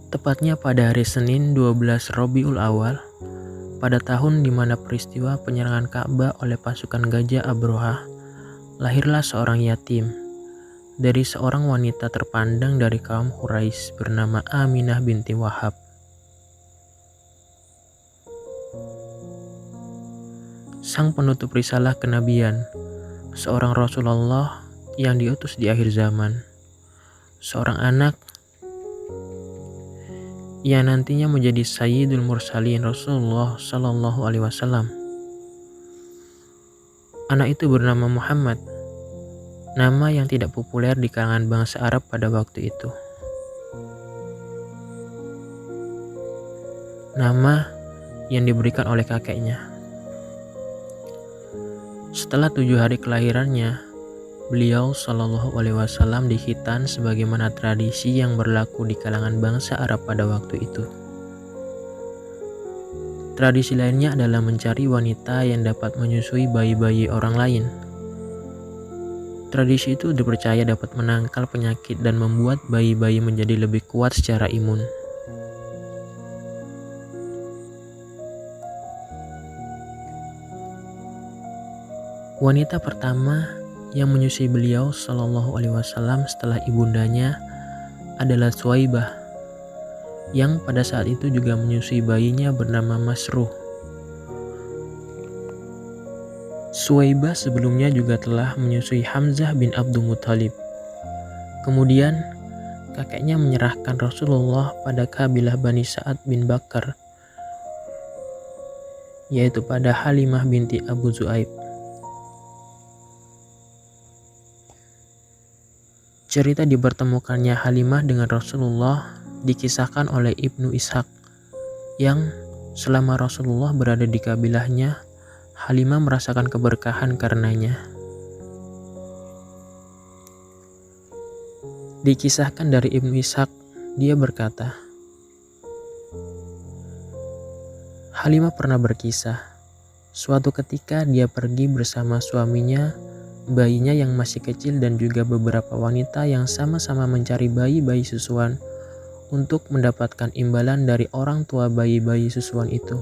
Tepatnya pada hari Senin 12 Rabiul Awal, pada tahun di mana peristiwa penyerangan Ka'bah oleh pasukan Gajah Abraha, lahirlah seorang yatim dari seorang wanita terpandang dari kaum Quraisy bernama Aminah binti Wahab. Sang penutup risalah kenabian, seorang Rasulullah yang diutus di akhir zaman, seorang anak yang nantinya menjadi Sayyidul Mursalin Rasulullah Sallallahu Alaihi Wasallam. Anak itu bernama Muhammad, nama yang tidak populer di kalangan bangsa Arab pada waktu itu. Nama yang diberikan oleh kakeknya. Setelah 7 hari kelahirannya, beliau Shallallahu Alaihi Wasallam dikhitan sebagaimana tradisi yang berlaku di kalangan bangsa Arab pada waktu itu. Tradisi lainnya adalah mencari wanita yang dapat menyusui bayi-bayi orang lain. Tradisi itu dipercaya dapat menangkal penyakit dan membuat bayi-bayi menjadi lebih kuat secara imun. Wanita pertama yang menyusui beliau Shallallahu Alaihi Wasallam setelah ibundanya adalah Suwaibah, yang pada saat itu juga menyusui bayinya bernama Masruh. Suwaibah sebelumnya juga telah menyusui Hamzah bin Abdul Muthalib. Kemudian kakeknya menyerahkan Rasulullah pada kabilah Bani Sa'ad bin Bakar, yaitu pada Halimah binti Abu Zu'aib. Cerita dipertemukannya Halimah dengan Rasulullah dikisahkan oleh Ibnu Ishaq, yang selama Rasulullah berada di kabilahnya, Halimah merasakan keberkahan karenanya. Dikisahkan dari Ibnu Ishaq, dia berkata, Halimah pernah berkisah, suatu ketika dia pergi bersama suaminya, bayinya yang masih kecil dan juga beberapa wanita yang sama-sama mencari bayi-bayi susuan untuk mendapatkan imbalan dari orang tua bayi-bayi susuan itu,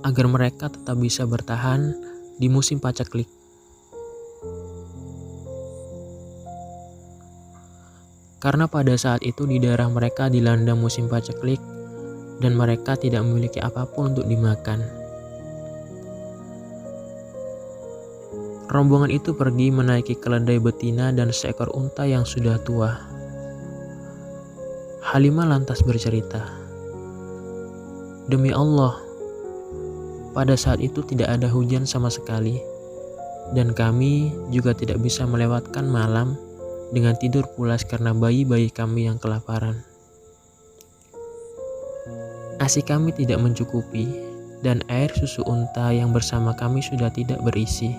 agar mereka tetap bisa bertahan di musim paceklik. Karena pada saat itu di daerah mereka dilanda musim paceklik dan mereka tidak memiliki apapun untuk dimakan. Rombongan itu pergi menaiki keledai betina dan seekor unta yang sudah tua. Halimah lantas bercerita, "Demi Allah, pada saat itu tidak ada hujan sama sekali, dan kami juga tidak bisa melewatkan malam dengan tidur pulas karena bayi-bayi kami yang kelaparan. ASI kami tidak mencukupi, dan air susu unta yang bersama kami sudah tidak berisi.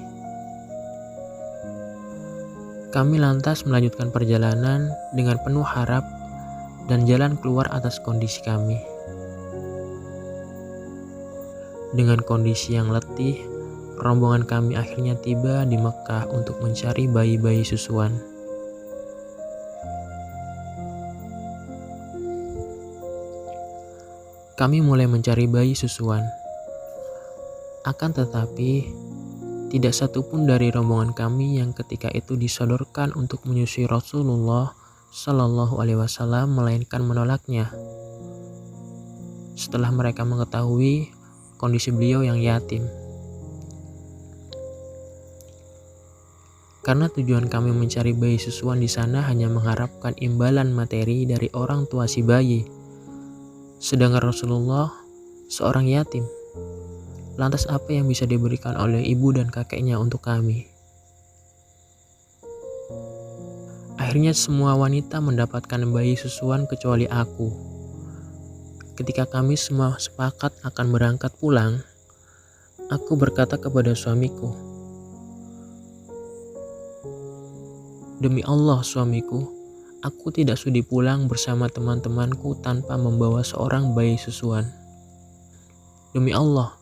Kami lantas melanjutkan perjalanan dengan penuh harap dan jalan keluar atas kondisi kami. Dengan kondisi yang letih, rombongan kami akhirnya tiba di Mekah untuk mencari bayi-bayi susuan. Kami mulai mencari bayi susuan. Akan tetapi, tidak satupun dari rombongan kami yang ketika itu disodorkan untuk menyusui Rasulullah Sallallahu Alaihi Wasallam melainkan menolaknya. Setelah mereka mengetahui kondisi beliau yang yatim. Karena tujuan kami mencari bayi susuan di sana hanya mengharapkan imbalan materi dari orang tua si bayi. Sedangkan Rasulullah seorang yatim. Lantas apa yang bisa diberikan oleh ibu dan kakeknya untuk kami? Akhirnya semua wanita mendapatkan bayi susuan kecuali aku. Ketika kami semua sepakat akan berangkat pulang, aku berkata kepada suamiku, "Demi Allah suamiku, aku tidak sudi pulang bersama teman-temanku tanpa membawa seorang bayi susuan. Demi Allah,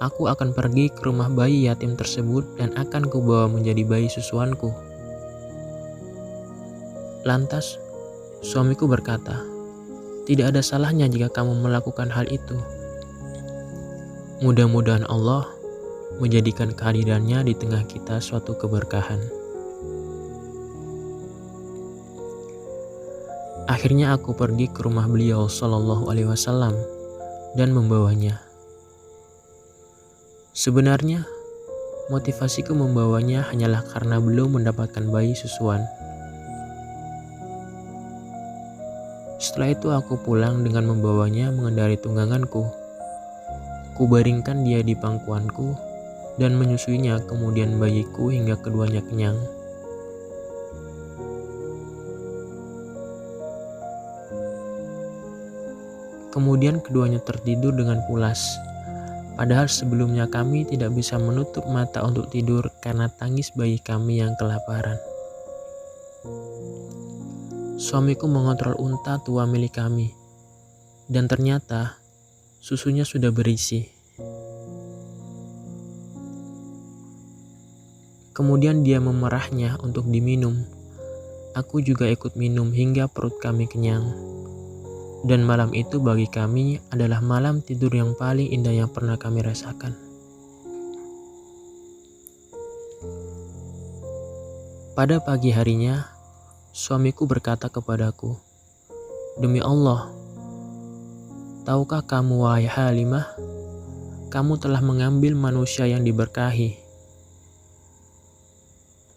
Aku akan pergi ke rumah bayi yatim tersebut dan akan kubawa menjadi bayi susuanku. Lantas, suamiku berkata, tidak ada salahnya jika kamu melakukan hal itu. Mudah-mudahan Allah menjadikan kehadirannya di tengah kita suatu keberkahan. Akhirnya aku pergi ke rumah beliau Shallallahu Alaihi Wasallam dan membawanya. Sebenarnya, motivasiku membawanya hanyalah karena belum mendapatkan bayi susuan. Setelah itu aku pulang dengan membawanya mengendari tungganganku. Kubaringkan dia di pangkuanku dan menyusuinya, kemudian bayiku hingga keduanya kenyang. Kemudian keduanya tertidur dengan pulas. Padahal sebelumnya kami tidak bisa menutup mata untuk tidur karena tangis bayi kami yang kelaparan. Suamiku mengontrol unta tua milik kami, dan ternyata susunya sudah berisi. Kemudian dia memerahnya untuk diminum. Aku juga ikut minum hingga perut kami kenyang. Dan malam itu bagi kami adalah malam tidur yang paling indah yang pernah kami rasakan. Pada pagi harinya, suamiku berkata kepadaku, "Demi Allah, tahukah kamu wahai Halimah, kamu telah mengambil manusia yang diberkahi."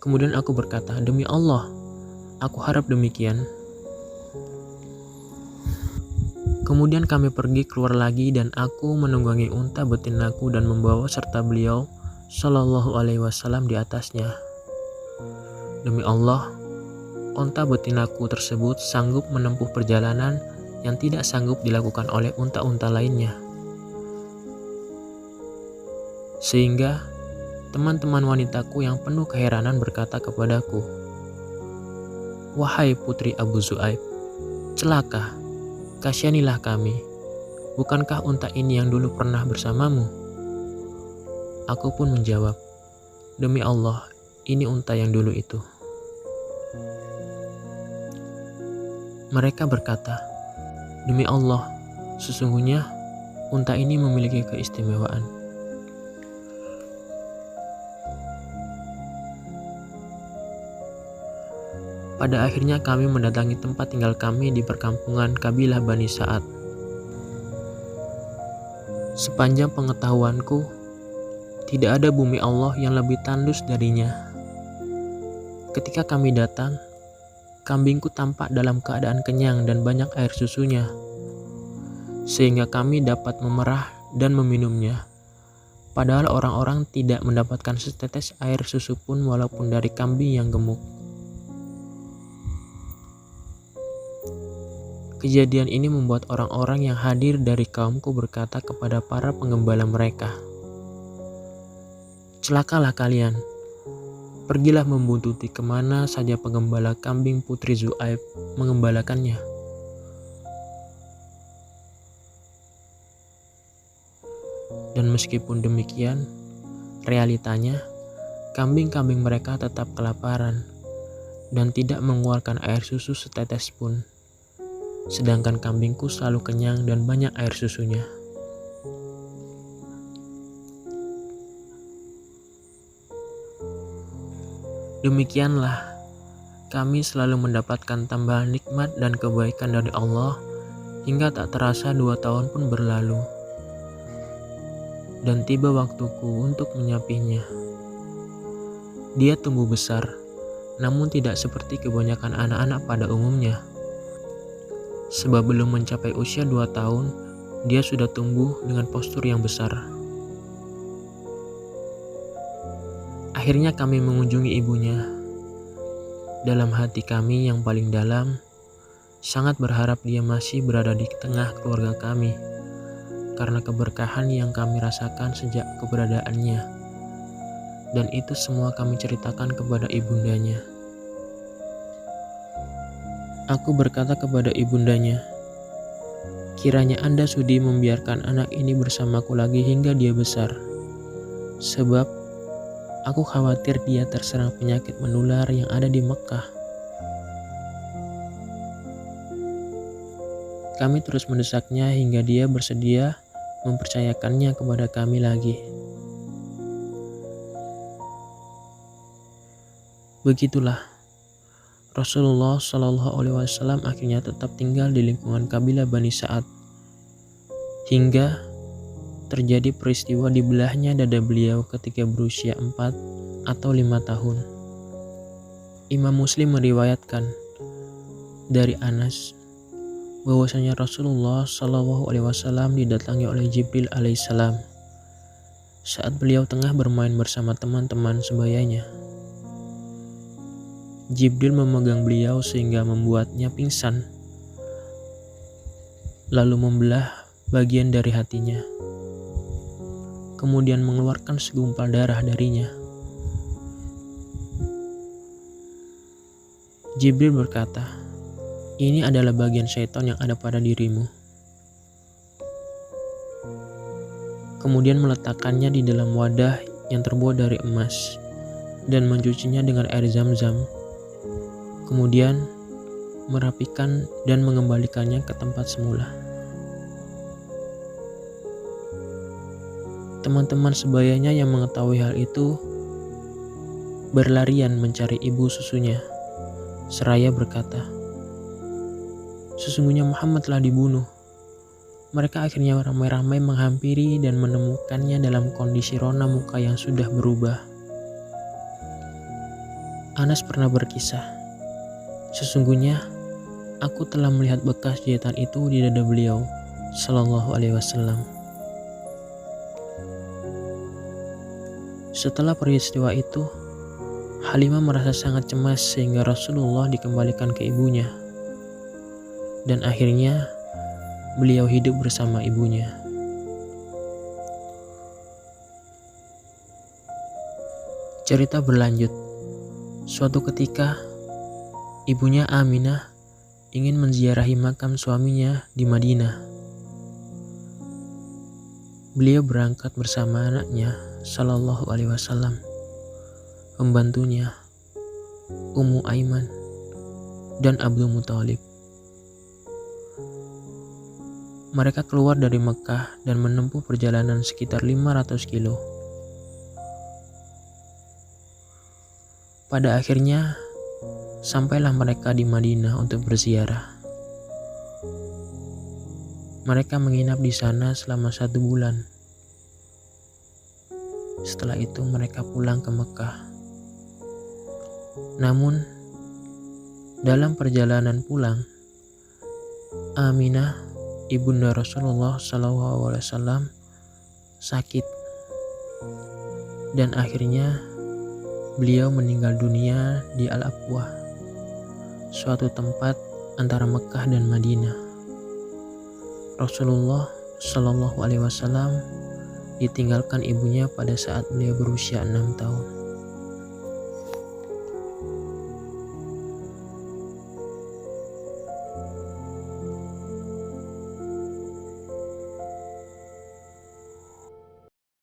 Kemudian aku berkata, "Demi Allah, aku harap demikian." Kemudian kami pergi keluar lagi dan aku menunggangi unta betinaku dan membawa serta beliau Shallallahu Alaihi Wasallam di atasnya. Demi Allah, unta betinaku tersebut sanggup menempuh perjalanan yang tidak sanggup dilakukan oleh unta-unta lainnya. Sehingga teman-teman wanitaku yang penuh keheranan berkata kepadaku, "Wahai putri Abu Zu'aib, celaka, kasihanilah kami. Bukankah unta ini yang dulu pernah bersamamu?" Aku pun menjawab, "Demi Allah, ini unta yang dulu itu." Mereka berkata, "Demi Allah, sesungguhnya unta ini memiliki keistimewaan." Pada akhirnya kami mendatangi tempat tinggal kami di perkampungan kabilah Bani Sa'ad. Sepanjang pengetahuanku, tidak ada bumi Allah yang lebih tandus darinya. Ketika kami datang, kambingku tampak dalam keadaan kenyang dan banyak air susunya, sehingga kami dapat memerah dan meminumnya. Padahal orang-orang tidak mendapatkan setetes air susu pun walaupun dari kambing yang gemuk. Kejadian ini membuat orang-orang yang hadir dari kaumku berkata kepada para penggembala mereka, "Celakalah kalian, pergilah membuntuti kemana saja penggembala kambing putri Zu'aib mengembalakannya." Dan meskipun demikian, realitanya kambing-kambing mereka tetap kelaparan dan tidak mengeluarkan air susu setetes pun. Sedangkan kambingku selalu kenyang dan banyak air susunya. Demikianlah, kami selalu mendapatkan tambahan nikmat dan kebaikan dari Allah hingga tak terasa 2 tahun pun berlalu. Dan tiba waktuku untuk menyapinya. Dia tumbuh besar, namun tidak seperti kebanyakan anak-anak pada umumnya. Sebab belum mencapai usia 2 tahun, dia sudah tumbuh dengan postur yang besar. Akhirnya kami mengunjungi ibunya. Dalam hati kami yang paling dalam, sangat berharap dia masih berada di tengah keluarga kami, karena keberkahan yang kami rasakan sejak keberadaannya. Dan itu semua kami ceritakan kepada ibundanya. Aku berkata kepada ibundanya, "Kiranya Anda sudi membiarkan anak ini bersamaku lagi hingga dia besar. sebab aku khawatir dia terserang penyakit menular yang ada di Mekah. Kami terus mendesaknya hingga dia bersedia mempercayakannya kepada kami lagi. Begitulah, Rasulullah Shallallahu Alaihi Wasallam akhirnya tetap tinggal di lingkungan kabilah Bani Sa'ad hingga terjadi peristiwa dibelahnya dada beliau ketika berusia 4 atau 5 tahun. Imam Muslim meriwayatkan dari Anas bahwasanya Rasulullah Shallallahu Alaihi Wasallam didatangi oleh Jibril alaihissalam saat beliau tengah bermain bersama teman-teman sebayanya. Jibril memegang beliau sehingga membuatnya pingsan, lalu membelah bagian dari hatinya, kemudian mengeluarkan segumpal darah darinya. Jibril berkata, "Ini adalah bagian syaitan yang ada pada dirimu." Kemudian meletakkannya di dalam wadah yang terbuat dari emas dan mencucinya dengan air zam-zam. Kemudian merapikan dan mengembalikannya ke tempat semula. Teman-teman sebayanya yang mengetahui hal itu berlarian mencari ibu susunya, seraya berkata, "Sesungguhnya Muhammad telah dibunuh." Mereka akhirnya ramai-ramai menghampiri dan menemukannya dalam kondisi rona muka yang sudah berubah. Anas pernah berkisah, "Sesungguhnya aku telah melihat bekas jahitan itu di dada beliau Shallallahu Alaihi Wasallam." Setelah peristiwa itu, Halimah merasa sangat cemas sehingga Rasulullah dikembalikan ke ibunya. Dan akhirnya beliau hidup bersama ibunya. Cerita berlanjut. Suatu ketika, ibunya Aminah ingin menziarahi makam suaminya di Madinah. Beliau berangkat bersama anaknya Shallallahu Alaihi Wasallam, pembantunya Ummu Aiman dan Abdul Muthalib. Mereka keluar dari Mekah dan menempuh perjalanan sekitar 500 kilo. Pada akhirnya, sampailah mereka di Madinah untuk berziarah. Mereka menginap di sana selama 1 bulan. Setelah itu mereka pulang ke Mekah. Namun, dalam perjalanan pulang, Aminah, ibunda Rasulullah SAW, sakit. Dan akhirnya beliau meninggal dunia di Al-Abwah, suatu tempat antara Mekah dan Madinah. Rasulullah SAW ditinggalkan ibunya pada saat beliau berusia 6 tahun.